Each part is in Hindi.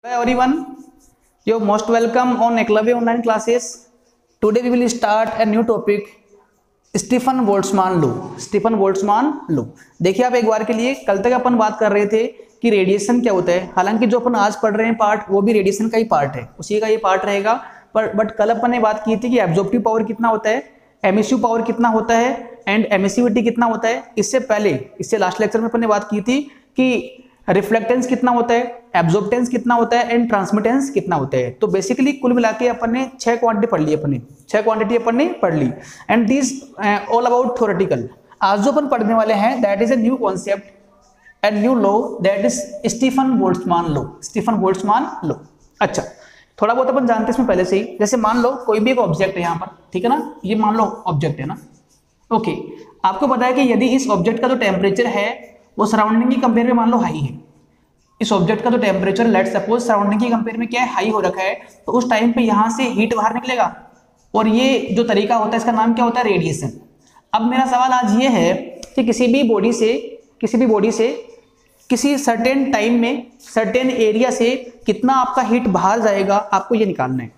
Hello everyone, you're most welcome on Eklavya online classes. Today we will start a new topic, Stefan Boltzmann law. Stefan Boltzmann law देखिए आप एक बार के लिए, कल तक अपन बात कर रहे थे कि रेडिएशन क्या होता है। हालांकि जो अपन आज पढ़ रहे हैं पार्ट वो भी रेडिएशन का ही पार्ट है, उसी का ये पार्ट रहेगा। बट कल अपन ने बात की थी कि एब्जॉर्प्टिव पावर कितना होता है, एमिसिव पावर कितना होता है एंड एमिसिविटी कितना होता है। इससे पहले, इससे लास्ट लेक्चर में अपन ने बात की थी कि रिफ्लेक्टेंस कितना होता है, एब्जॉर्प्टेंस कितना होता है एंड ट्रांसमिटेंस कितना होता है। तो बेसिकली कुल मिला के अपन ने 6 क्वांटिटी पढ़ ली, अपने 6 क्वांटिटी अपन ने पढ़ ली and this all about theoretical. आज जो अपन पढ़ने वाले हैं that is a new concept and new law, that is Stefan Boltzmann law. Stefan Boltzmann law. अच्छा, थोड़ा बहुत अपन जानते हैं इसमें पहले से ही। जैसे मान लो कोई भी एक ऑब्जेक्ट है यहाँ पर, ठीक है ना, ये मान लो ऑब्जेक्ट है ना। ओके, आपको पता है कि यदि इस ऑब्जेक्ट का जो टेम्परेचर है वो सराउंडिंग की कंपेयर में मान लो हाई है। इस ऑब्जेक्ट का जो टेम्परेचर लेट्स सपोज सराउंडिंग की कंपेयर में क्या है, हाई हो रखा है, तो उस टाइम पे यहाँ से हीट बाहर निकलेगा और ये जो तरीका होता है इसका नाम क्या होता है, रेडिएशन। अब मेरा सवाल आज ये है कि किसी भी बॉडी से किसी सर्टेन टाइम में सर्टेन एरिया से कितना आपका हीट बाहर जाएगा, आपको ये निकालना है।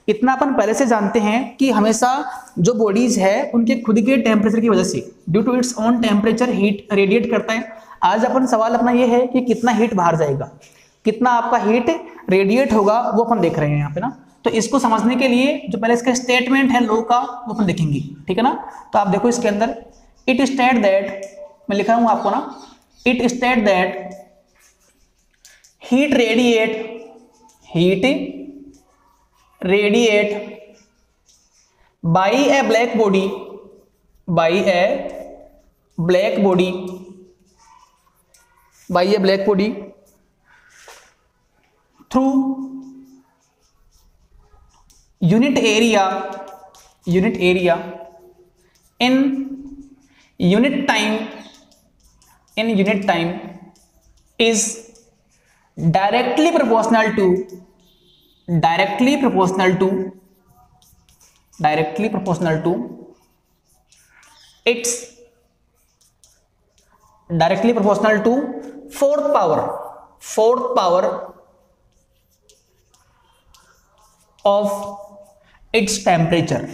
इतना अपन पहले से जानते हैं कि हमेशा जो बॉडीज है उनके खुद के टेम्परेचर की वजह से due to its own temperature heat radiate करता है। आज अपन सवाल अपना ये है कि कितना हीट बाहर जाएगा, कितना आपका हीट रेडिएट होगा, वो अपन देख रहे हैं यहाँ पे ना। तो इसको समझने के लिए जो पहले इसका स्टेटमेंट है लॉ का वो अपन देखेंगे, ठीक है ना। तो आप देखो इसके अंदर इट स्टेट दैट, मैं लिखा हूँ आपको ना, it state that heat radiate by A black body through unit area in unit time is directly proportional to fourth power of its temperature।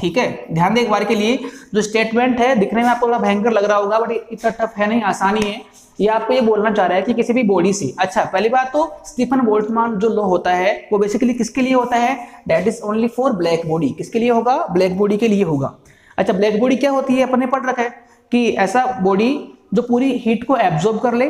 ठीक है, ध्यान दे एक बार के लिए। जो स्टेटमेंट है दिखने में आपको थोड़ा भयंकर लग रहा होगा, बट इतना टफ है नहीं, आसानी है। ये आपको ये बोलना चाह रहा है कि किसी भी बॉडी से, अच्छा पहली बात तो स्टीफन बोल्ट्जमान जो लॉ होता है वो बेसिकली किसके लिए होता है, that is only for black body. किसके लिए होगा, ब्लैक बॉडी के लिए होगा। अच्छा, ब्लैक बॉडी क्या होती है, अपन ने पढ़ रखा है कि ऐसा बॉडी जो पूरी हीट को एब्जॉर्ब कर ले,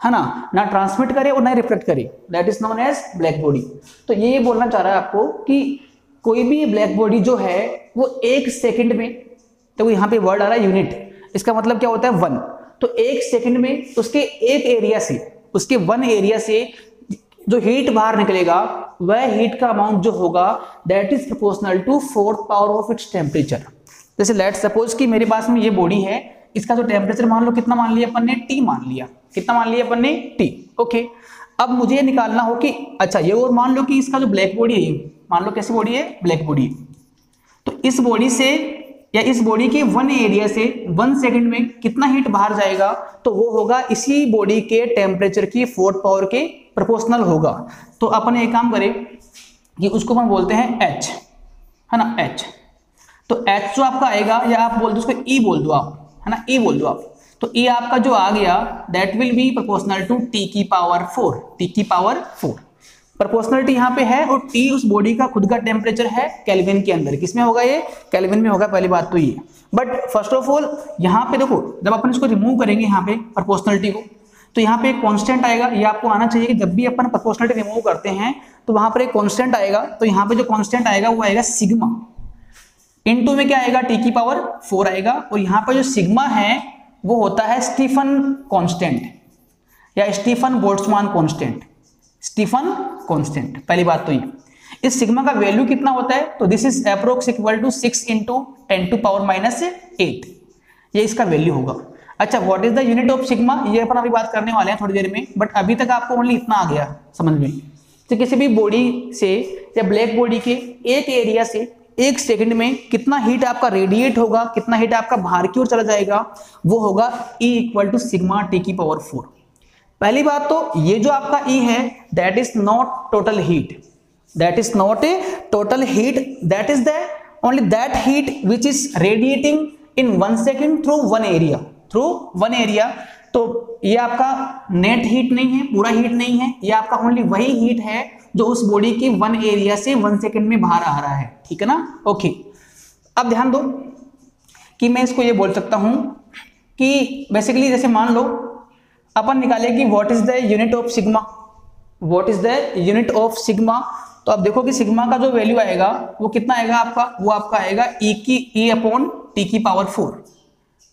है ना ट्रांसमिट करे और ना रिफ्लेक्ट करे, that is known as black body. तो ये बोलना चाह रहा है आपको कि कोई भी ब्लैक बॉडी जो है वो 1 सेकंड में, तो यहाँ पे वर्ड आ रहा है यूनिट, इसका मतलब क्या होता है 1। तो 1 सेकंड में उसके एक एरिया से, उसके 1 एरिया से जो हीट बाहर निकलेगा वह हीट का अमाउंट जो होगा that is proportional to 4th power of its temperature. जैसे लेट्स सपोज कि मेरे पास में ये बॉडी है, इसका जो टेम्परेचर मान लो कितना मान लिया अपन ने, T मान लिया। कितना मान लिया अपन ने, T। ओके, अब मुझे ये निकालना हो कि अच्छा ये और मान लो कि इसका जो ब्लैक बॉडी है, ये मान लो कैसी बॉडी है, ब्लैक बॉडी। तो इस बॉडी से या इस बॉडी के 1 एरिया से 1 सेकंड में कितना हीट बाहर जाएगा, तो वो होगा इसी बॉडी के टेम्परेचर की 4th पावर के प्रोपोर्शनल होगा। तो अपन एक काम करें कि उसको हम बोलते हैं H, है ना, H। तो H जो आपका आएगा, या आप बोल दो उसको E बोल दो आप, है ना, E बोल दो आप। तो E आपका जो आ गया that will be proportional to T की पावर 4। प्रोपोर्शनलिटी यहाँ पे है और T उस बॉडी का खुद का टेम्परेचर है केल्विन के अंदर। किसमें होगा ये, केल्विन में होगा, पहली बात तो ये। बट फर्स्ट ऑफ ऑल यहाँ पे देखो, जब अपन इसको रिमूव करेंगे यहाँ पे प्रोपोर्शनलिटी को, तो यहाँ पे एक कांस्टेंट आएगा। ये आपको आना चाहिए कि जब भी अपन प्रोपोर्शनलिटी रिमूव करते हैं तो वहां पर एक कांस्टेंट आएगा। तो यहाँ पे जो कांस्टेंट आएगा वो आएगा सिग्मा, इनटू में क्या आएगा, T की पावर 4 आएगा। और यहाँ पे जो सिग्मा है वो होता है स्टीफन कांस्टेंट या स्टीफन बोल्ट्जमान कांस्टेंट। पहली बात तो ये, इस सिग्मा का वैल्यू कितना होता है, तो this is approx equal to 6 × 10⁻⁸ ये इसका वैल्यू होगा। अच्छा, what is the unit of sigma, ये अपन अभी बात करने वाले हैं थोड़ी देर में, बट अभी तक आपको ओनली इतना आ गया समझ में। तो किसी भी बॉडी से या ब्लैक बॉडी के एक एरिया से 1 सेकंड में कितना हीट आपका रेडिएट होगा, कितना हीट आपका बाहर की ओर चला जाएगा, वो होगा E = सिग्मा T की पावर 4। पहली बात तो ये जो आपका E है that is not total heat, that is not a total heat, that is the only that heat which is radiating in 1 second through one area. तो ये आपका नेट हीट नहीं है, पूरा हीट नहीं है, ये आपका ओनली वही हीट है जो उस बॉडी के 1 एरिया से 1 सेकेंड में बाहर आ रहा है, ठीक है ना। ओके, अब ध्यान दो कि मैं इसको ये बोल सकता हूं कि बेसिकली जैसे मान लो अपन निकाले कि what is the unit of sigma, what is the unit of sigma. तो आप देखो कि सिग्मा का जो वैल्यू आएगा वो कितना आएगा आपका, वो आपका आएगा E अपॉन टी की power 4।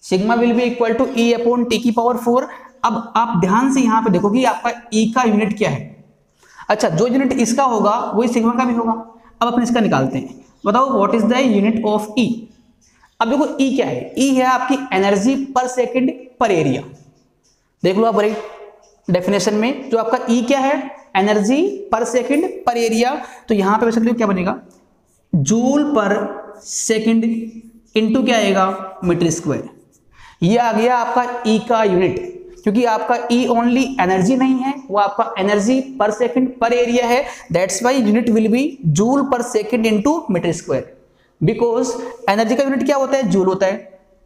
Sigma will be equal to E upon T की पावर 4। अब आप ध्यान से यहाँ पे देखो कि आपका E का यूनिट क्या है। अच्छा, जो यूनिट इसका होगा वही सिग्मा का भी होगा। अब अपन इसका निकालते हैं, बताओ what is the unit of E। अब देखो E क्या है, E है आपकी एनर्जी पर सेकेंड पर एरिया। देख लो आप डेफिनेशन में जो आपका E क्या है, एनर्जी पर सेकेंड पर एरिया। तो यहाँ पे बेसिकली क्या बनेगा, जूल पर सेकेंड इंटू क्या आएगा, मीटर स्क्वायर। ये आ गया आपका E का यूनिट, क्योंकि आपका E ओनली एनर्जी नहीं है, वो आपका एनर्जी पर सेकेंड पर एरिया है। That's why unit will be joule per second into metre square, because energy का यूनिट क्या होता है, जूल होता है,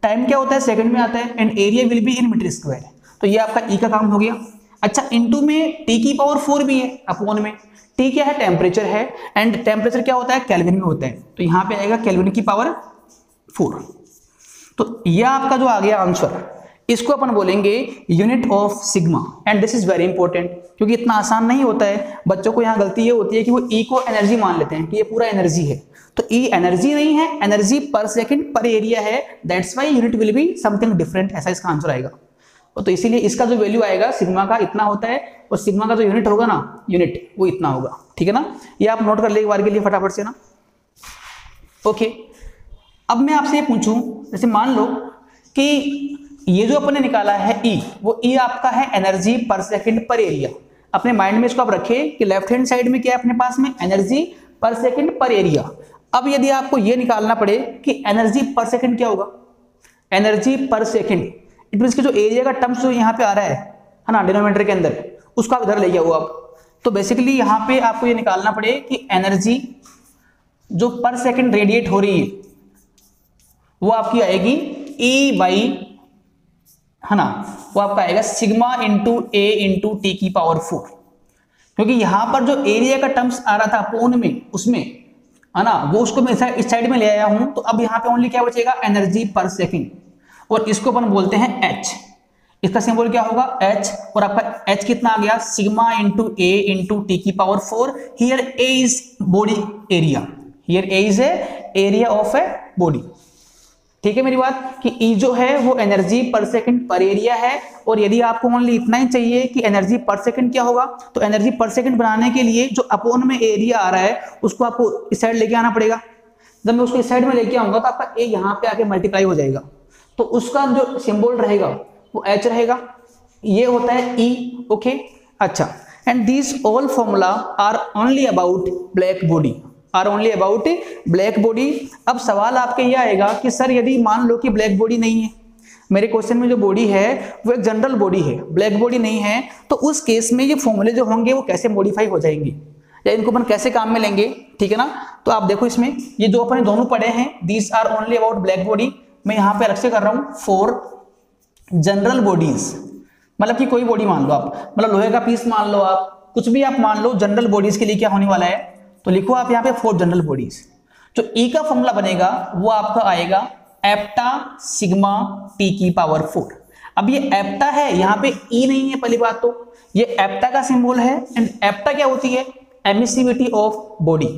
टाइम क्या होता है, सेकंड में आता है, and area will be in metre square. तो ये आपका E का काम हो गया। अच्छा, इनटू में T की पावर 4 भी है, अपॉन में T क्या है, टेम्परेचर है, एंड टेम्परेचर क्या होता है, केल्विन में होता है। तो यहाँ पे आएगा केल्विन की पावर 4। तो यह आपका जो आ गया आंसर, इसको अपन बोलेंगे unit of sigma. And this is very important, क्योंकि इतना आसान नहीं होता है। बच्चों को यहाँ गलती ये होती है कि वो E को एनर्जी मान लेते हैं कि ये पूरा एनर्जी है। तो E एनर्जी नहीं है, एनर्जी पर सेकंड पर एरिया है। That's why unit will be something different, ऐसा इसका आंसर आएगा। तो इसीलिए इसका जो वैल्यू आएगा सिग्मा का इतना होता है, और सिग्मा का जो यूनिट होगा ना, यूनिट वो इतना होगा, ठीक है ना। ये आप नोट कर ले एक बार के लिए फटाफट से ना। ओके, अब मैं आपसे ये पूछूं, जैसे मान लो कि ये जो अपन ने निकाला है E, वो E आपका है एनर्जी पर सेकंड पर एरिया। अपने माइंड में इसको आप रखें कि लेफ्ट हैंड साइड में क्या है अपने पास में, एनर्जी पर सेकंड पर एरिया। अब यदि आपको ये निकालना पड़े कि एनर्जी पर सेकंड क्या होगा, एनर्जी पर सेकंड, इट मींस कि जो एरिया का टर्म्स जो यहाँ पे आ रहा है ना डिनोमिनेटर के अंदर, उसको आप इधर ले आओ आप। तो बेसिकली यहाँ पे आपको ये निकालना पड़े कि एनर्जी जो पर सेकंड रेडिएट हो रही है वो आपकी आएगी E बाई, है ना, वो आपका आएगा sigma into A into T की पावर 4। क्योंकि यहां पर जो एरिया का टर्म्स आ रहा था पोन में, उसमें है ना, वो उसको मैं इस साइड में ले आया हूं। तो अब यहाँ पे ओनली क्या बचेगा, एनर्जी पर सेकंड, और इसको अपन बोलते हैं H। इसका सिंबल क्या होगा, H, और आपका H कितना आ गया, sigma into A into T की power 4। Here A is body area, here A is a area of a body. ठीक है मेरी बात, कि E जो है वो एनर्जी पर सेकंड पर एरिया है। और यदि आपको ओनली इतना ही चाहिए कि एनर्जी पर सेकंड क्या होगा, तो एनर्जी पर सेकंड बनाने के लिए जो अपोन में एरिया आ रहा है उसको आपको इस साइड लेके आना पड़ेगा। जब मैं उसको इस साइड में लेके आऊंगा तो आपका A यहाँ पे आके मल्टीप्लाई हो जाएगा, तो उसका जो सिंबल रहेगा वो H रहेगा। ये होता है E। ओके, अच्छा, and this all formula are only about black body, are only about black body. अब सवाल आपके ये आएगा कि सर यदि मान लो कि ब्लैक बॉडी नहीं है, मेरे क्वेश्चन में जो बॉडी है वो एक जनरल बॉडी है, ब्लैक बॉडी नहीं है, तो उस केस में ये फॉर्मूले जो होंगे वो कैसे मॉडिफाई हो जाएंगे, या इनको अपन कैसे काम में लेंगे, ठीक है ना। तो आप देखो इसमें ये जो अपन दोनों पढ़े हैं, these are only about black body, मैं यहाँ पे अलग से कर रहा हूँ फॉर जनरल बॉडीज। मतलब कि कोई बॉडी मान लो आप, मतलब लोहे का पीस मान लो आप, कुछ भी आप मान लो, जनरल बॉडीज के लिए क्या होने वाला है, तो लिखो आप यहाँ पे फॉर जनरल बॉडीज। जो E का फॉर्मूला बनेगा वो आपका आएगा एप्टा सिग्मा टी की पावर 4। अब ये एप्टा है, यहाँ पे E नहीं है, पहली बात तो ये एप्टा का सिंबल है। एंड एप्टा क्या होती है, एमिसिविटी ऑफ बॉडी।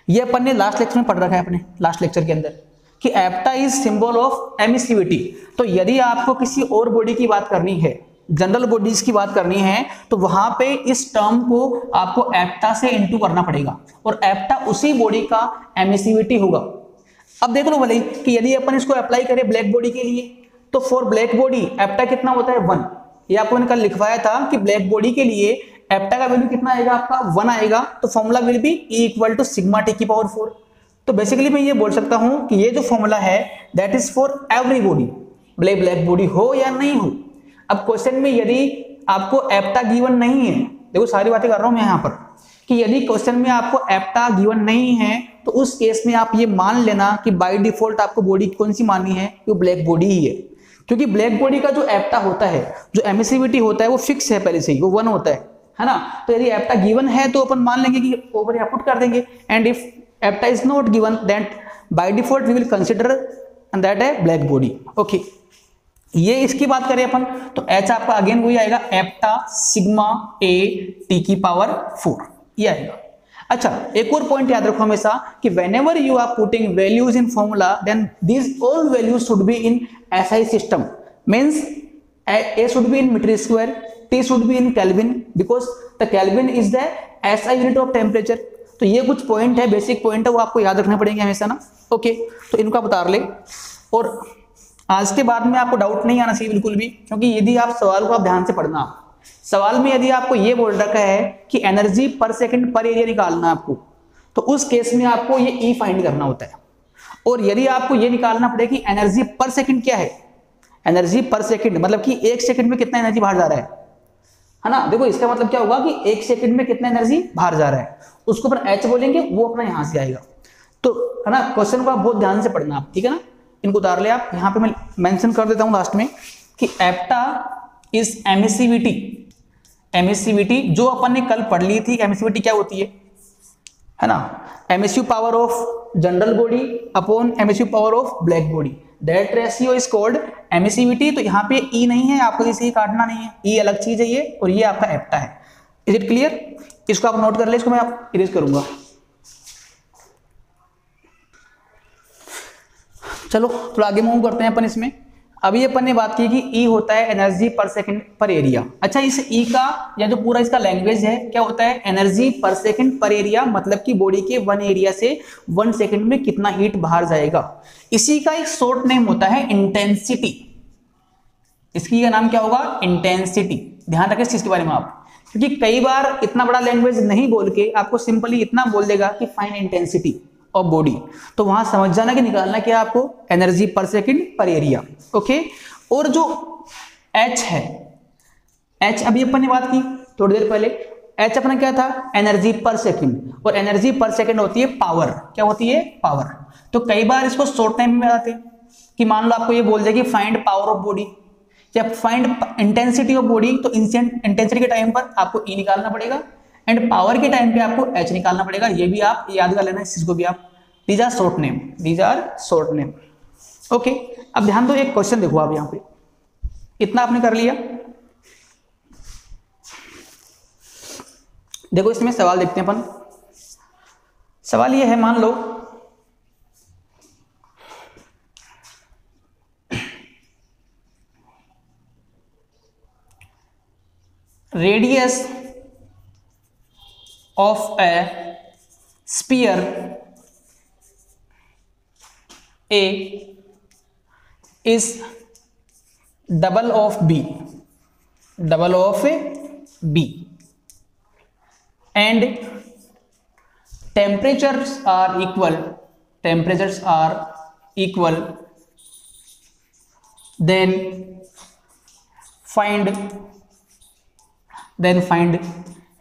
ये अपन ने लास्ट लेक्चर में पढ़ रखा है, अपने लास्ट लेक्चर के अंदर, कि एप्टा इज सिंबल ऑफ एमिसिविटी। तो यदि आपको किसी और बॉडी की बात करनी है, जनरल बॉडीज की बात करनी है, तो वहां पे इस टर्म को आपको एप्टा से इंटू करना पड़ेगा, और एप्टा उसी बॉडी का एमिसिविटी होगा। अब देख लो भले कि यदि अपन इसको अप्लाई करें ब्लैक बॉडी के लिए, तो फॉर ब्लैक बॉडी एप्टा कितना होता है 1। ये आपको मैंने कल लिखवाया था कि ब्लैक बॉडी के लिए एप्टा का वैल्यू कितना आएगा, आपका 1 आएगा। तो formula will be E equal to sigma T की पावर 4। तो बेसिकली मैं ये बोल सकता हूं कि ये जो फॉर्मूला है that is for every body, black body हो या नहीं हो। अब क्वेश्चन में यदि आपको एप्टा गिवन नहीं है, देखो सारी बातें कर रहा हूं मैं यहाँ पर, कि यदि क्वेश्चन में आपको एप्टा गिवन नहीं है तो उस केस में आप ये मान लेना कि बाय डिफॉल्ट आपको बॉडी कौन सी माननी है, वो ब्लैक बॉडी ही है, क्योंकि ब्लैक बॉडी का जो एप्टा होता है, जो एमिसिविटी होता है वो फिक्स है पहले से ही, वो 1 होता है ना। तो यदि एप्टा गिवन है तो अपन मान लेंगे कि ओवर या पुट कर देंगे, and if eta is not given then by default we will consider that है ब्लैक बॉडी। ओके, ये इसकी बात करें अपन तो H आपका अगेन वही आएगा एप्टा सिग्मा A T की पावर 4, ये आएगा। अच्छा, एक और पॉइंट याद रखो हमेशा कि whenever you are putting values in formula then these all values should be in SI system, means A should be in meter square, T should be in Kelvin because the Kelvin is the SI unit of temperature। तो ये कुछ पॉइंट है, बेसिक पॉइंट है, वो आपको याद रखने पड़ेंगे हमेशा ना। ओके, तो इनको आप उतार ले, और आज के बाद में आपको डाउट नहीं आना चाहिए बिल्कुल भी, क्योंकि यदि आप सवाल को आप ध्यान से पढ़ना, सवाल में यदि आपको ये बोल रखा है कि एनर्जी पर सेकंड पर एरिया निकालना है आपको, तो उस केस में आपको ये ई फाइंड करना होता है। और यदि आपको ये निकालना पड़े कि एनर्जी पर सेकंड क्या है, एनर्जी पर सेकंड मतलब कि 1 सेकंड में कितना एनर्जी बाहर जा रहा है ना। देखो इसका मतलब क्या होगा कि 1 सेकंड में कितना एनर्जी बाहर जा रहा है, उसको अपन एच बोलेंगे, वो अपना यहां से आएगा। तो है ना, क्वेश्चन को आप बहुत ध्यान से पढ़ना आप, ठीक है ना। इनको उतार ले आप, यहाँ पे मैं मेंशन कर देता हूँ लास्ट में कि एप्टा इज एमिसिविटी। एमिसिविटी जो अपन ने कल पढ़ ली थी, एमिसिविटी क्या होती है ना, emissive power of general body upon emissive power of black body, that ratio is called emissivity. तो यहाँ पे ई नहीं है, आपको इसे काटना नहीं है, ई अलग चीज है ये, और ये आपका एप्टा है। Is it clear? इसको आप नोट कर ले, इसको मैं आप इरेज करूंगा। चलो थोड़ा आगे मूव करते हैं अपन इसमें। अभी अपन ने बात की कि ई होता है एनर्जी पर सेकंड पर एरिया। अच्छा, इस ई का या जो पूरा इसका लैंग्वेज है क्या होता है, एनर्जी पर सेकंड पर एरिया, मतलब कि बॉडी के 1 एरिया से 1 सेकंड में कितना हीट बाहर जाएगा। इसी का एक शॉर्ट नेम होता है इंटेंसिटी। इसकी का नाम क्या होगा, इंटेंसिटी। ध्यान रखें इस चीज के बारे में आप, क्योंकि कई बार इतना बड़ा लैंग्वेज नहीं बोल के आपको सिंपली इतना बोल देगा कि फाइंड इंटेंसिटी ऑफ बॉडी, तो वहां समझ जाना कि निकालना क्या है आपको, एनर्जी पर सेकंड पर एरिया। ओके, और जो H है, H अभी अपन ने बात की थोड़ी देर पहले, H अपना क्या था, एनर्जी पर सेकंड, और एनर्जी पर सेकंड होती है पावर। क्या होती है, पावर। तो कई बार इसको शॉर्ट टाइम में आते हैं कि मान लो आपको ये बोल दे कि फाइंड पावर ऑफ बॉडी या फाइंड इंटेंसिटी ऑफ बॉडी, तो इंटेंसिटी के टाइम पर आपको ई निकालना पड़ेगा एंड पावर के टाइम पे आपको एच निकालना पड़ेगा। ये भी आप याद कर लेना इस चीज को भी आप। These are short name, these are short name. Okay, अब ध्यान दो, एक क्वेश्चन देखो आप यहाँ पे, इतना आपने कर लिया। देखो इसमें सवाल देखते हैं अपन। सवाल ये है, मान लो radius of a sphere A is double of B, double of B, and temperatures are equal, temperatures are equal, then find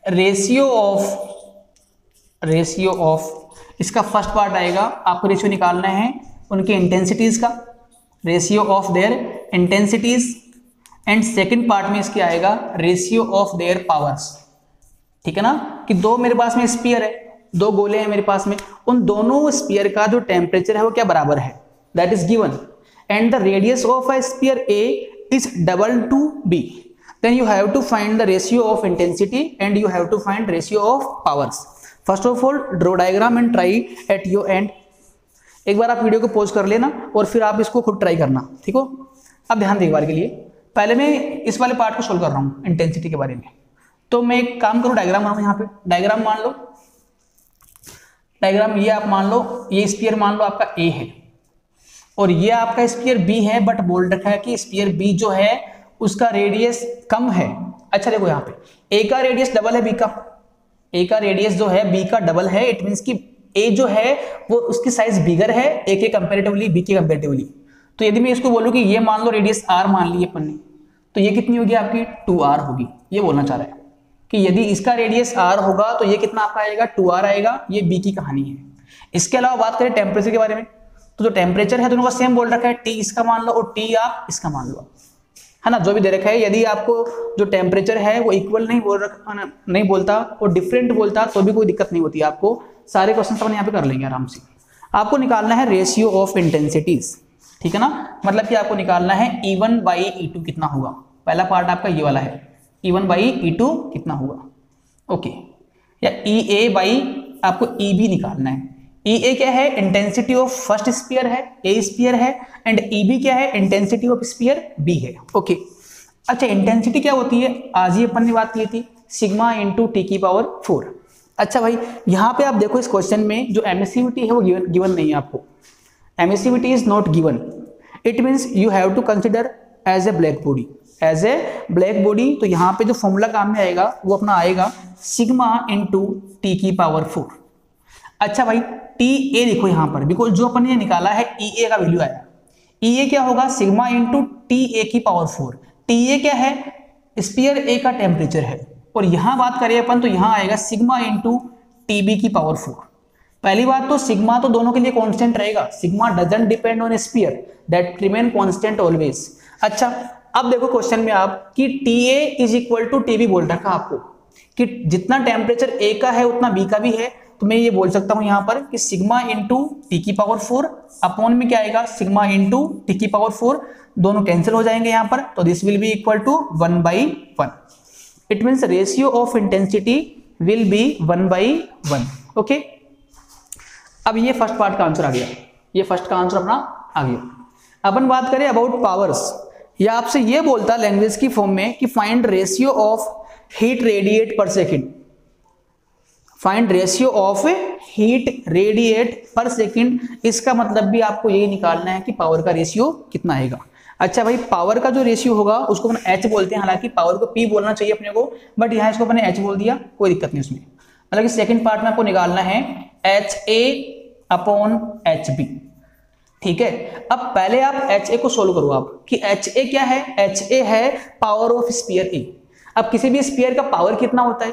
ratio of इसका फर्स्ट पार्ट आएगा, आपको रेशियो निकालना है उनके इंटेंसिटीज का, ratio of their intensities, and second part में इसके आएगा रेशियो ऑफ देयर पावर्स। ठीक है ना, कि दो मेरे पास में स्फीयर है, 2 गोले हैं मेरे पास में, उन दोनों स्फीयर का जो टेम्परेचर है वो क्या बराबर है, that is given, and the radius of a sphere A is double to B, then you have to find the ratio of intensity and you have to find ratio of powers. First of all, draw diagram and try at your end. एक बार आप वीडियो को पॉज कर लेना और फिर आप इसको खुद ट्राई करना, ठीक हो। अब ध्यान दें एक बार के लिए, पहले मैं इस वाले पार्ट को सोल्व कर रहा हूँ इंटेंसिटी के बारे में। तो मैं एक काम करूँ, डायग्राम बनाऊँ यहाँ पे। डायग्राम मान लो, डायग्राम ये आप मान लो, ये स्फीयर मान लो आपका A है और ये आपका स्फीयर B है, बट बोल रखा है कि स्फीयर B जो है उसका रेडियस कम है। अच्छा देखो यहाँ पे A का रेडियस डबल है B का, A का रेडियस जो है B का डबल है, इट मींस कि A जो है वो उसकी साइज बिगर है A के कंपैरेटिवली, B के कंपैरेटिवली। तो यदि मैं इसको बोलूं कि ये मान लो रेडियस R मान ली अपन ने, तो ये कितनी होगी आपकी 2r होगी। ये बोलना चाह रहा है कि यदि इसका रेडियस r होगा तो ये कितना आपका आएगा 2r आएगा। ये b की कहानी है। इसके अलावा बात करें टेम्परेचर के बारे में, तो जो टेम्परेचर है दोनों का सेम बोल रखा है, T इसका मान लो और T आप इसका मान लो, है ना, जो भी दे रखा है। यदि आपको जो टेम्परेचर है वो इक्वल नहीं बोल रखा, नहीं बोलता और डिफरेंट बोलता तो भी कोई दिक्कत नहीं होती आपको। सारे क्वेश्चन अपन यहाँ पे कर लेंगे आराम से। आपको निकालना है रेशियो ऑफ इंटेंसिटीज, ठीक है ना, मतलब कि आपको निकालना है E1 बाई E2 कितना होगा। पहला पार्ट आपका ये वाला है, E1 बाई E2 कितना होगा, ओके। या EA बाई आपको EB निकालना है। EA क्या है, इंटेंसिटी ऑफ फर्स्ट स्फीयर है, A स्फीयर है, एंड EB क्या है, इंटेंसिटी ऑफ स्फीयर B है, ओके। अच्छा, इंटेंसिटी क्या होती है, आज ही अपन ने बात की थी, सिग्मा इंटू टी की पावर 4। अच्छा भाई, यहाँ पे आप देखो इस क्वेश्चन में जो एमिसिविटी है वो गिवन नहीं है आपको। Emissivity is not given, it means you have to consider as a black body, as a black body. तो यहाँ पे जो फॉर्मूला काम में आएगा वो अपना आएगा सिग्मा इंटू टी की पावर 4। अच्छा भाई, टी ए देखो यहाँ पर, बिकॉज जो अपन ने निकाला है ई ए का वैल्यू आया, ई ए क्या होगा, सिग्मा इंटू टी ए की पावर 4। टी ए क्या है, स्फीयर ए का टेम्परेचर है, और यहां बात करें अपन तो यहां आएगा सिग्मा इंटू टी बी की पावर 4। पहली बात तो सिग्मा तो दोनों के लिए कांस्टेंट रहेगा, sigma doesn't depend on sphere, that remain constant always. अच्छा, अब देखो क्वेश्चन में आप कि T A is equal to T B बोल रखा आपको कि जितना टेम्परेचर ए का है उतना बी का भी है, तो मैं ये बोल सकता हूं यहां पर कि सिग्मा इंटू टी की पावर 4 अपॉन में क्या आएगा, सिग्मा इंटू टी की पावर 4, दोनों कैंसिल हो जाएंगे यहां पर, तो this will be equal to 1/1। It means ratio of intensity will be 1/1, okay. अब ये फर्स्ट पार्ट का आंसर आ गया, ये फर्स्ट का आंसर अपना आ गया। अपन बात करें अबाउट पावर्स, या आपसे ये बोलता लैंग्वेज की फॉर्म में कि find ratio of heat radiate per second, find ratio of heat radiate per second. इसका मतलब भी आपको यही निकालना है कि पावर का रेशियो कितना आएगा। अच्छा भाई, पावर का जो रेशियो होगा उसको अपन एच बोलते हैं, हालांकि पावर को पी बोलना चाहिए अपने को, बट यहाँ इसको अपने एच बोल दिया, कोई दिक्कत नहीं उसमें। मतलब कि सेकंड पार्ट में आपको निकालना है H A upon H B, ठीक है। अब पहले आप एच ए को सोल्व करो आप कि एच ए क्या है, एच ए है पावर ऑफ स्फीयर ए। अब किसी भी स्फीयर का पावर कितना होता है,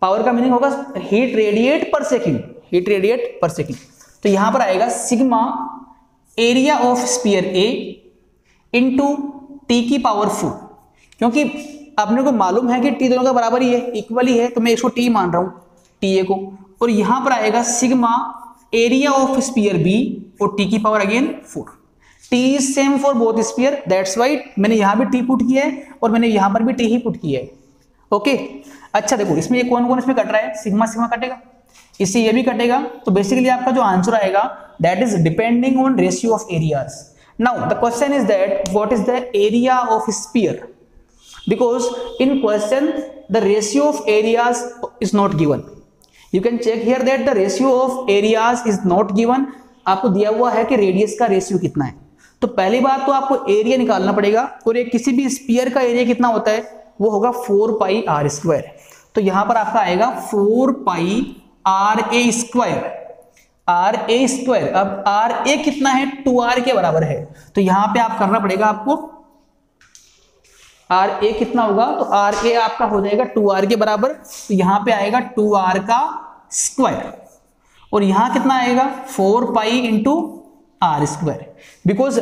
पावर का मीनिंग होगा heat radiate per second, heat radiate per second. तो यहां पर आएगा sigma area of sphere A into T की पावर 4, क्योंकि अपने को मालूम है कि टी दोनों का बराबर ही है, इक्वल ही है, तो मैं इसको टी मान रहा हूं, टी ए को। और यहां पर आएगा sigma area of sphere B और टी की power again 4। T is same for both sphere, that's why मैंने यहां भी टी पुट किया है और मैंने यहां पर भी टी ही पुट किया है, ओके। अच्छा देखो, इसमें ये कौन कौन इसमें कट रहा है, सिग्मा सिग्मा कटेगा, इससे ये भी कटेगा, तो बेसिकली आपका जो आंसर आएगा that is depending on ratio of areas. Now the question is that what is the area of sphere, because in question the ratio of areas is not given. You can check here that the ratio of areas is not given. आपको दिया हुआ है कि रेडियस का रेशियो कितना है, तो पहली बात तो आपको एरिया निकालना पड़ेगा, और एक किसी भी स्फीयर का एरिया कितना होता है वो होगा 4 पाई आर स्क्वायर। तो यहां पर आपका आएगा 4 pi r a square, r a square. अब आर ए कितना है, 2r के बराबर है, तो यहां पे आप करना पड़ेगा आपको, आर ए कितना होगा, तो आर ए आपका हो जाएगा 2r के बराबर, तो यहां पे आएगा 2r का स्क्वायर, और यहां कितना आएगा 4 pi into R square, because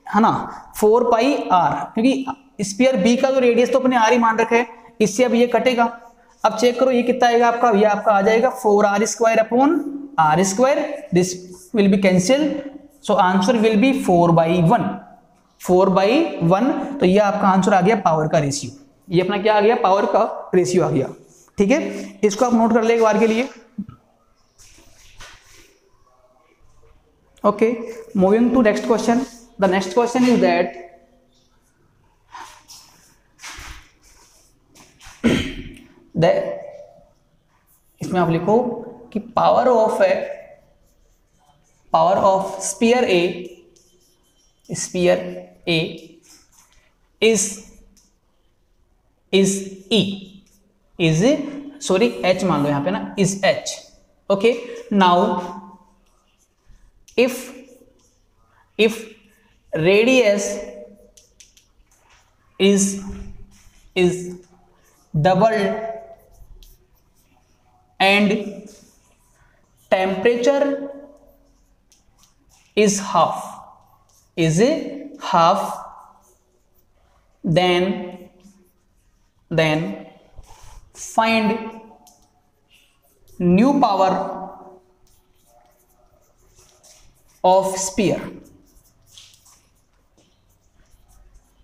है ना 4 पाई आर, क्योंकि स्फीयर बी का जो रेडियस तो अपने आर ही मान रखा है, इससे अब ये कटेगा। अब चेक करो ये कितना आएगा आपका, ये आपका आ जाएगा 4r square upon R square, this will be cancel, so answer will be 4/1, 4/1। तो ये आपका आंसर आ गया पावर का रेशियो, ये अपना क्या आ गया, पावर का रेशियो आ गया, ठीक है। इसको आप नोट कर ले एक बार के लिए, okay. Moving to next question, the next question is that इसमें आप लिखो कि power of sphere A is sorry H मान लो यहां पे ना, is H, okay. Now if radius is doubled and temperature is half, then find new power of sphere.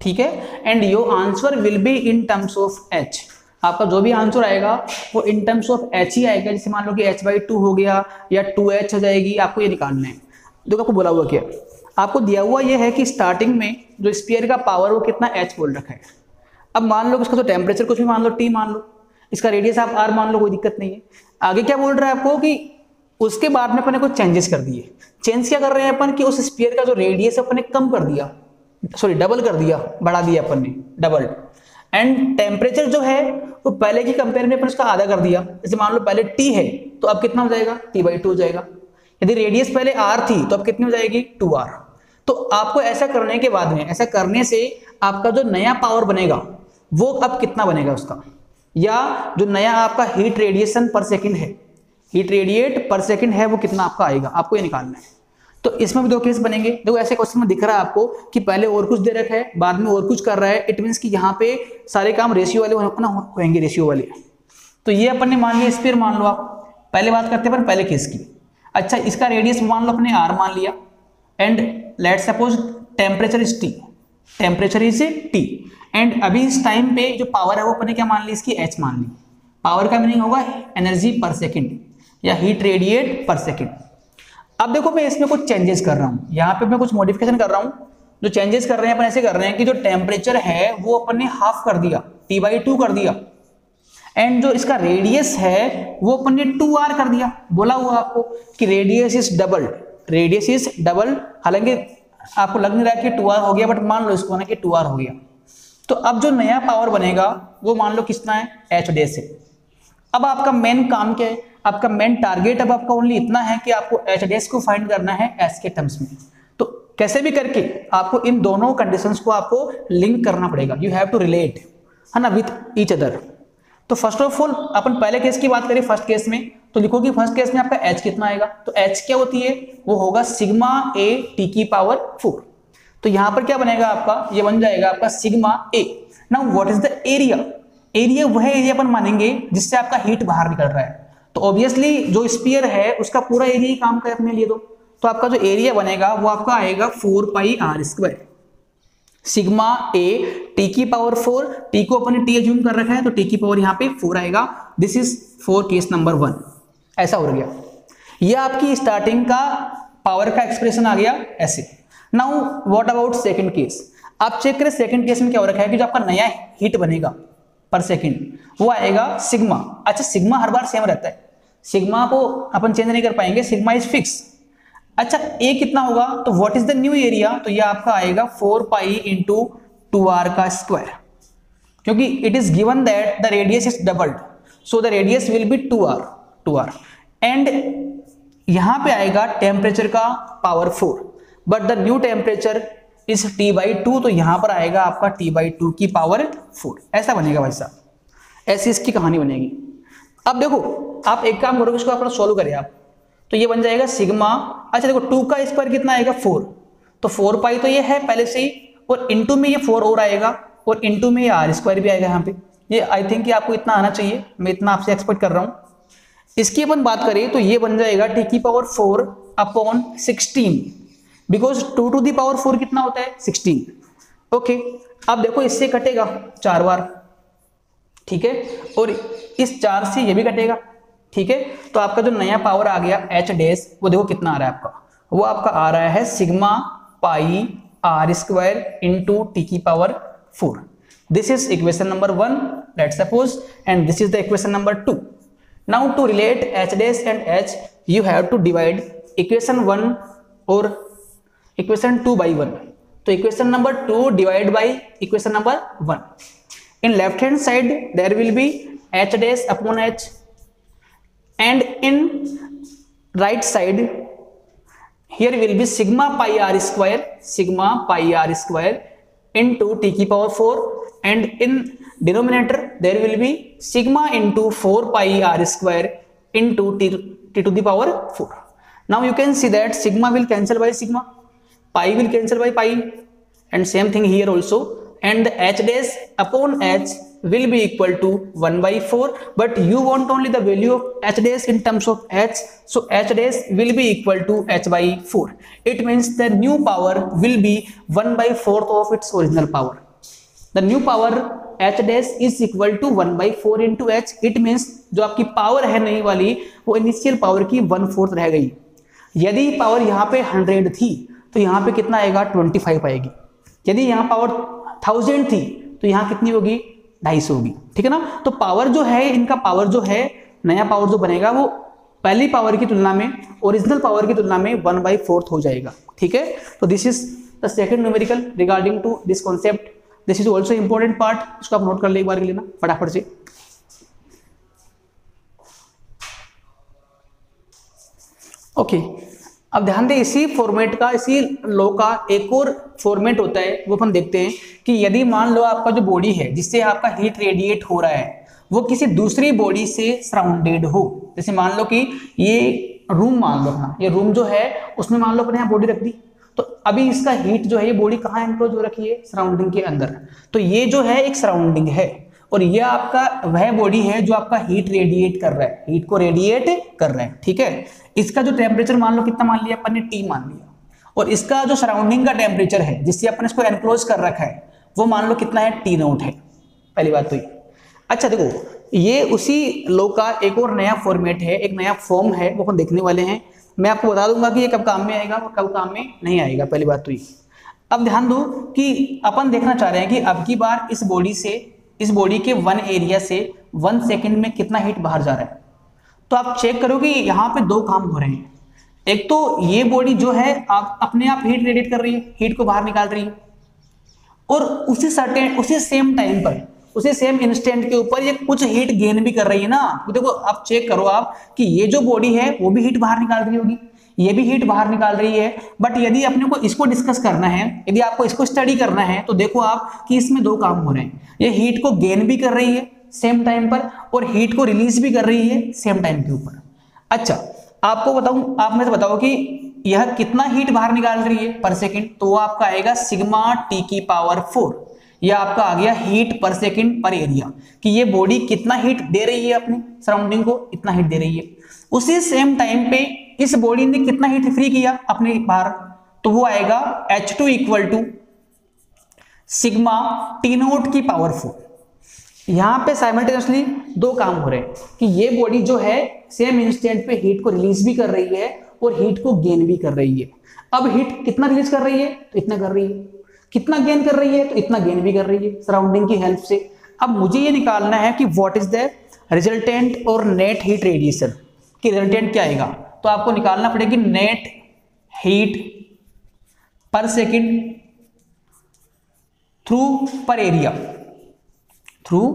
ठीक है, and your answer will be in terms of H. आपका जो भी आंसर आएगा वो इन टर्म्स ऑफ एच ही आएगा। जैसे मान लो कि h/2 हो गया या 2h हो जाएगी, आपको ये निकालना है। देखो आपको बोला हुआ क्या, आपको दिया हुआ ये है कि स्टार्टिंग में जो स्फीयर का पावर वो कितना h बोल रखा है। अब मान लो इसका तो टेम्परेचर कुछ भी मान लो, T मान लो, इसका रेडियस आप R मान लो, कोई दिक्कत नहीं है। आगे क्या बोल रहा है आपको कि उसके बाद में अपने को चेंजेस कर दिए। चेंज क्या कर रहे हैं अपन कि उस स्फीयर का जो रेडियस अपने कम कर दिया, सॉरी डबल कर दिया, बढ़ा दिया अपन ने, डबल। एंड टेम्परेचर जो है वो पहले की कंपेयर में अपन उसका आधा कर दिया। जैसे मान लो पहले T है तो अब कितना हो जाएगा, T/2 हो जाएगा। यदि रेडियस पहले R थी तो अब कितनी हो जाएगी, 2R। तो आपको ऐसा करने के बाद में, ऐसा करने से आपका जो नया पावर बनेगा वो अब कितना बनेगा उसका, या जो नया आपका हीट रेडिएशन पर सेकंड है, हीट रेडिएट पर सेकंड है, वो कितना आपका आएगा, आपको ये निकालना है। तो इसमें भी दो केस बनेंगे। देखो ऐसे क्वेश्चन में दिख रहा है आपको कि पहले और कुछ दे रखा है, बाद में और कुछ कर रहा है। इट मींस कि यहाँ पे सारे काम रेशियो वाले होंगे, रेशियो वाले। तो ये अपन ने मान लिया स्फीयर, मान लो आप, पहले बात करते हैं पहले केस की। अच्छा, इसका रेडियस मान लो अपने R मान लिया, and let's suppose temperature is T, temperature is T, and अभी इस टाइम पे जो पावर है वो अपने क्या मान ली, इसकी H मान ली। पावर का मीनिंग होगा एनर्जी पर सेकेंड या हीट रेडिएट पर सेकेंड। अब देखो मैं इसमें कुछ चेंजेस कर रहा हूं, यहाँ पे मैं कुछ मॉडिफिकेशन कर रहा हूं। जो चेंजेस कर रहे हैं अपन ऐसे कर रहे हैं कि जो टेम्परेचर है वो अपन ने हाफ कर दिया, T/2 कर दिया, एंड जो इसका रेडियस है वो अपन ने 2R कर दिया। बोला हुआ आपको कि radius is double, radius is double. हालांकि आपको लग नहीं रहा कि 2R हो गया, बट मान लो इसको ना कि 2R हो गया। तो अब जो नया पावर बनेगा वो मान लो कितना है, h' से। अब आपका मेन काम क्या है, आपका मेन टारगेट अब आपका ओनली इतना है कि आपको h' को फाइंड करना है s के टर्म्स में। तो कैसे भी करके आपको इन दोनों कंडीशंस को आपको लिंक करना पड़ेगा। यू हैव टू रिलेट, है ना, विथ ईच अदर। तो फर्स्ट ऑफ ऑल अपन पहले केस की बात करें, फर्स्ट केस में, तो लिखो कि फर्स्ट केस में आपका h कितना आएगा। तो h क्या होती है, वो होगा सिग्मा a T⁴। तो यहां पर क्या बनेगा आपका, ये बन जाएगा आपका sigma a। Now what is the area, area वह एरिया अपन मानेंगे जिससे आपका हीट बाहर निकल रहा है। तो ऑब्वियसली जो स्फीयर है उसका पूरा एरिया ही काम का अपने लिए दो। तो आपका जो एरिया बनेगा वो आपका आएगा 4πr²। Sigma a T⁴, T को अपन ने T अज्यूम कर रखा है तो T की पावर यहाँ पे 4 आएगा। This is for case number 1। ऐसा हो गया, ये आपकी स्टार्टिंग का पावर का एक्सप्रेशन आ गया ऐसे। Now what about second case, आप चेक करें सेकंड केस में क्या हो रखा है कि जो आपका नया हीट बनेगा पर सेकंड वो आएगा सिग्मा। अच्छा, सिग्मा हर बार सेम रहता है, सिग्मा को अपन चेंज नहीं कर पाएंगे, सिग्मा इज फिक्स। अच्छा, ए कितना होगा, तो what is the new area, तो ये आपका आएगा 4π × 2R², क्योंकि it is given that the radius is doubled, so the radius will be 2R। And यहां पे आएगा टेम्परेचर का power 4, but the new temperature is T/2, तो यहां पर आएगा आपका T/2 की पावर 4। ऐसा बनेगा भाई साहब, ऐसी इसकी कहानी बनेगी। अब देखो आप एक काम करोगे, इसको अपना सोल्व करें आप, तो ये बन जाएगा सिग्मा। अच्छा देखो 2 का स्क्वायर कितना आएगा, 4, तो 4π तो ये है पहले से ही, और इंटू में ये 4 और आएगा, और इंटू में ये R² भी आएगा यहाँ पे। ये आई थिंक कि आपको इतना आना चाहिए, मैं इतना आपसे एक्सपेक्ट कर रहा हूँ। इसकी अपन बात करें तो ये बन जाएगा T⁴/16, because 2 to the power 4 कितना होता है, 16। ओके, अब देखो इससे कटेगा 4 बार, ठीक है, और इस 4 से ये भी कटेगा, ठीक है। तो आपका जो नया पावर आ गया h' वो देखो कितना आ रहा है आपका, वो आपका आ रहा है sigma πr² × T⁴। This is equation number 1, let's suppose, and this is the equation number 2। Now to relate h' and h, you have to divide equation 1 और इक्वेशन 2 by 1। तो equation number 2 divide by equation number 1। In left hand side there will be h'/h, and in right side here will be sigma πr² × T⁴, and in denominator there will be sigma into 4 pi r square into t to the power 4. Now you can see that sigma will cancel by sigma, pi will cancel by pi, and same thing here also, and the h dash upon h will be equal to 1 by 4, but you want only the value of h dash in terms of h, so h dash will be equal to h by 4. It means the new power will be 1 by 4th of its original power. The new power h dash is equal to 1 by 4 into h. It means जो आपकी पावर है नई वाली वो इनिशियल पावर की 1/4 रह गई। यदि पावर यहाँ पे 100 थी तो यहाँ पे कितना आएगा 25 आएगी। यदि यहाँ पावर 1000 थी तो यहाँ कितनी होगी 250 होगी, ठीक है ना। तो पावर जो है इनका पावर जो है नया पावर जो बनेगा वो पहली पावर की तुलना में ओरिजिनल पावर की तुलना में 1/4 हो जाएगा, ठीक है। तो this is the second numerical regarding to this concept. This is also important part, इसको आप नोट कर ले एक बार के लेना फटाफट से। ओके, अब ध्यान दें इसी फॉर्मेट का, इसी लॉ का एक और फॉर्मेट होता है, वो अपन देखते हैं कि यदि मान लो आपका जो बॉडी है जिससे आपका हीट रेडिएट हो रहा है वो किसी दूसरी बॉडी से सराउंडेड हो। जैसे मान लो कि ये रूम, मान लो अपना ये रूम जो है उसमें मान लो अपने यहाँ बॉडी रख दी, तो अभी इसका हीट जो है ये बॉडी कहाँ एनक्लोज हो रखी है, सराउंडिंग के अंदर। तो ये जो है एक सराउंडिंग है और ये आपका वह बॉडी है जो आपका हीट रेडिएट कर रहा है, हीट को रेडिएट कर रहा है, ठीक है। इसका जो टेम्परेचर मान लो कितना मान लिया अपन ने, T मान लिया, और इसका जो सराउंडिंग का टेम्परेचर है जिससे अपन इसको एनक्लोज कर रखा है वो मान लो कितना है, T0 है। पहली बात तो ये। अच्छा देखो, ये उसी लॉ का एक और नया फॉर्मेट है, एक नया फॉर्म है, वो अपन देखने वाले हैं। मैं आपको बता दूंगा कि ये कब काम में आएगा और कब काम में नहीं आएगा, पहली बात तो ये। अब ध्यान दो कि अपन देखना चाह रहे हैं कि अब की बार इस बॉडी से, इस बॉडी के 1 एरिया से 1 सेकेंड में कितना हीट बाहर जा रहा है। तो आप चेक करो कि यहाँ पे 2 काम हो रहे हैं। एक तो ये बॉडी जो है आप अपने आप हीट रेडिएट कर रही है, हीट को बाहर निकाल रही है, और उसी सेम टाइम पर, उसी सेम इंस्टेंट के ऊपर ये कुछ हीट गेन भी कर रही है ना। तो देखो आप चेक करो आप कि ये जो बॉडी है वो भी हीट बाहर निकाल रही होगी, ये भी हीट बाहर निकाल रही है। बट यदि अपने को इसको डिस्कस करना है, यदि आपको इसको स्टडी करना है, तो देखो आप कि इसमें 2 काम हो रहे हैं। ये हीट को गेन भी कर रही है सेम टाइम पर और हीट को रिलीज भी कर रही है सेम टाइम के ऊपर। अच्छा आपको बताऊं, आप मुझे बताओ कि यह कितना हीट बाहर निकाल रही है पर सेकंड, तो वो आपका आएगा सिग्मा T की पावर 4। यह आपका आ गया हीट पर सेकंड पर एरिया, कि ये बॉडी कितना हीट दे रही है अपने सराउंडिंग को, इतना हीट दे रही है। उसी सेम टाइम पे इस बॉडी ने कितना हीट फ्री किया अपने बाहर, तो वो आएगा H2 equal to sigma T0 की पावर 4। यहां पे साइमल्टेनियसली 2 काम हो रहे हैं कि ये बॉडी जो है सेम इंस्टेंट पे हीट को रिलीज भी कर रही है और हीट को गेन भी कर रही है। अब हीट कितना रिलीज कर रही है, तो इतना कर रही है, कितना गेन कर रही है, तो इतना गेन भी कर रही है सराउंडिंग की हेल्प से। अब मुझे ये निकालना है कि व्हाट इज द रिजल्टेंट और नेट हीट रेडिएशन, कि रिजल्टेंट क्या आएगा। तो आपको निकालना पड़ेगी नेट हीट पर सेकेंड थ्रू पर एरिया, थ्रू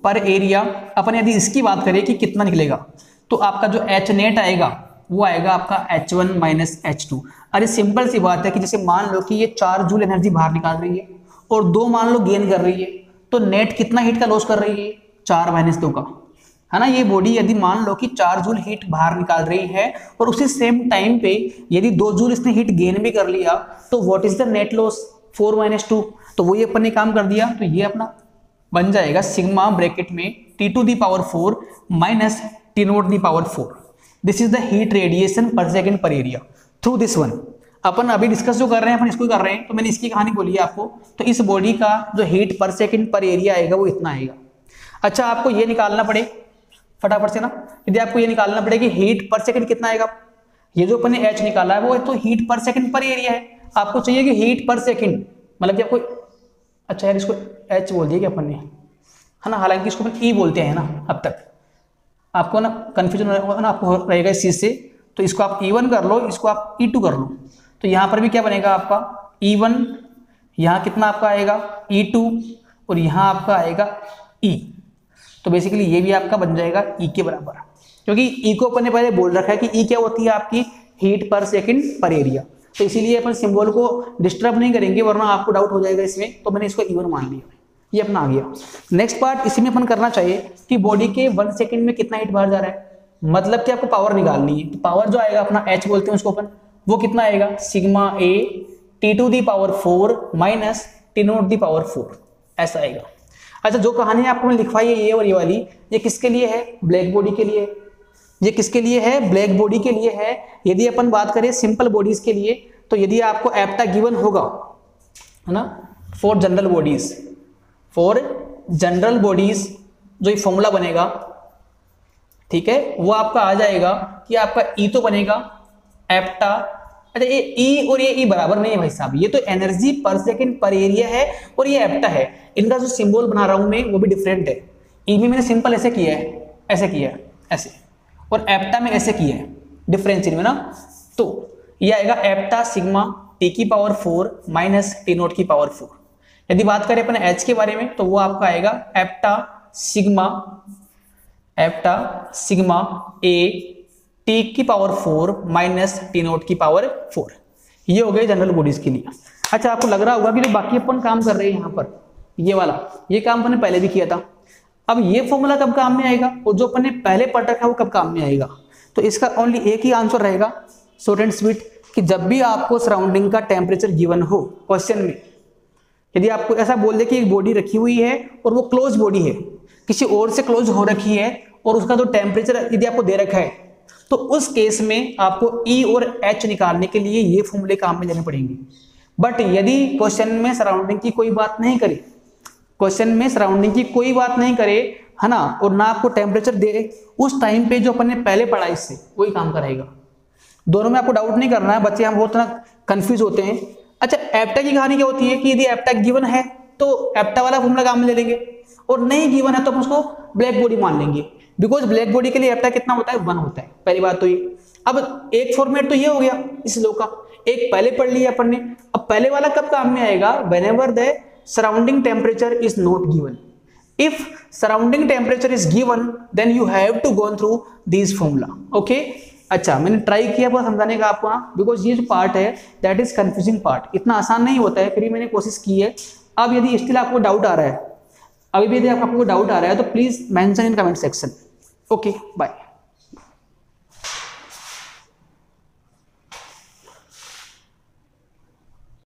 पर एरिया। अपन यदि इसकी बात करें कि कितना निकलेगा, तो आपका जो H नेट आएगा वो आएगा आपका H1 माइनस H2। अरे सिंपल सी बात है कि जैसे मान लो कि ये 4 जूल एनर्जी बाहर निकाल रही है और 2 मान लो गेन कर रही है, तो नेट कितना हीट का लॉस कर रही है, 4 माइनस 2 का, है ना। ये बॉडी यदि मान लो कि 4 जूल हीट बाहर निकाल रही है और उसी सेम टाइम पे यदि 2 जूल इसने हीट गेन भी कर लिया, तो what is the net loss, 4 minus 2। तो वो ये अपन ने काम कर दिया, तो ये अपना बन जाएगा सिग्मा ब्रैकेट में T to the power 4 minus T0 the power 4। This is the heat radiation per second per area through this one. अपन अभी डिस्कस जो कर रहे हैं अपन इसको कर रहे हैं, तो मैंने इसकी कहानी बोली है आपको। तो इस बॉडी का जो हीट पर सेकेंड पर एरिया आएगा वो इतना आएगा। अच्छा आपको ये निकालना पड़े फटाफट से ना, यदि आपको ये निकालना पड़े कि हीट पर सेकेंड कितना आएगा, ये जो अपन ने H निकाला है वो तो हीट पर सेकेंड पर एरिया है। आपको चाहिए कि हीट पर सेकेंड मतलब कि आपको, अच्छा यार इसको H बोल दिया कि अपन ने, है ना, हालांकि इसको अपन E बोलते हैं ना। अब तक आपको ना कन्फ्यूजन ना आपको रहेगा इस चीज़ से, तो इसको आप E1 कर लो, इसको आप E2 कर लो। तो यहाँ पर भी क्या बनेगा आपका E1, यहाँ कितना आपका आएगा E2 और यहाँ आपका आएगा E। तो बेसिकली ये भी आपका बन जाएगा E के बराबर, क्योंकि E को अपन ने पहले बोल रखा है कि E क्या होती है आपकी हीट पर सेकेंड पर एरिया। तो इसीलिए अपन सिंबल को डिस्टर्ब नहीं करेंगे वरना आपको डाउट हो जाएगा इसमें, तो मैंने इसको E1 मान लिया। ये अपना आ गया। नेक्स्ट पार्ट इसी में अपन करना चाहिए कि बॉडी के 1 सेकंड में कितना हीट बाहर जा रहा है, मतलब कि आपको पावर निकालनी है। तो पावर जो आएगा अपना H बोलते हैं उसको अपन, वो कितना आएगा sigma A T⁴ minus T⁴, ऐसा आएगा। अच्छा, जो कहानी आपको मैं लिखवाई है ये और ये वाली, ये किसके लिए है, ब्लैक बॉडी के लिए। ये किसके लिए है, ब्लैक बॉडी के लिए है। यदि अपन बात करें सिंपल बॉडीज के लिए, तो यदि आपको एप्टा गिवन होगा, है ना, फॉर जनरल बॉडीज जो ये फॉर्मूला बनेगा, ठीक है, वो आपका आ जाएगा कि आपका ई तो बनेगा एप्टा। अच्छा, ये ई और ये ई बराबर नहीं है भाई साहब, ये तो एनर्जी पर सेकंड पर एरिया है और ये एप्टा है। इनका जो सिंबल बना रहा हूं मैं वो भी डिफरेंट है। ई में मैंने सिंपल ऐसे किया है, ऐसे, और एप्टा में ऐसे किया है, डिफरेंस इनमें ना। तो ये आएगा एप्टा सिग्मा T⁴ माइनस T⁴। यदि बात करें अपन H के बारे में, तो वो आपका आएगा एप्टा sigma A T⁴ minus T⁴। ये हो गए जनरल बॉडीज के लिए। अच्छा, आपको लग रहा होगा कि जो बाकी अपन काम कर रहे हैं यहाँ पर, ये वाला, ये काम अपन ने पहले भी किया था। अब ये फॉर्मूला कब काम में आएगा और जो अपन ने पहले पढ़ रखा है वो कब काम में आएगा? तो इसका ओनली एक ही आंसर रहेगा, शॉर्ट एंड स्वीट, कि जब भी आपको सराउंडिंग का टेम्परेचर गिवन हो क्वेश्चन में, यदि आपको ऐसा बोल दे कि एक बॉडी रखी हुई है और वो क्लोज बॉडी है, किसी और से क्लोज हो रखी है, और उसका जो टेम्परेचर यदि आपको दे रखा है, तो उस केस में आपको E और H निकालने के लिए ये फॉर्मूले काम में लेने पड़ेंगे। बट यदि क्वेश्चन में सराउंडिंग की कोई बात नहीं करे, है ना, और ना आपको टेम्परेचर दे, उस टाइम पे जो अपन ने पहले पढ़ा इससे वही काम करेगा। दोनों में आपको डाउट नहीं करना है बच्चे, हम बहुत ना कंफ्यूज होते हैं। अच्छा, एप्टा की कहानी क्या होती है कि यदि एप्टा गिवन है तो एप्टा वाला फॉर्मूला काम में ले लेंगे, और नहीं गिवन है तो हम उसको ब्लैक बॉडी मान लेंगे, बिकॉज ब्लैक बॉडी के लिए एप्टा कितना होता है, 1 होता है। पहली बात तो ये। अब एक फॉर्मेट तो ये हो गया इस लो का, एक पहले पढ़ लिया अपन ने। अब पहले वाला कब काम में आएगा? Whenever the surrounding temperature is not given. If surrounding temperature is given then you have to go through this formula. Okay, अच्छा, मैंने ट्राई किया पूरा समझाने का आपको, बिकॉज ये जो पार्ट है दैट इज कंफ्यूजिंग पार्ट, इतना आसान नहीं होता है, फिर भी मैंने कोशिश की है। अब यदि स्टिल आपको डाउट आ रहा है, अभी भी यदि आपको डाउट आ रहा है, तो please mention in comment section. Okay, bye.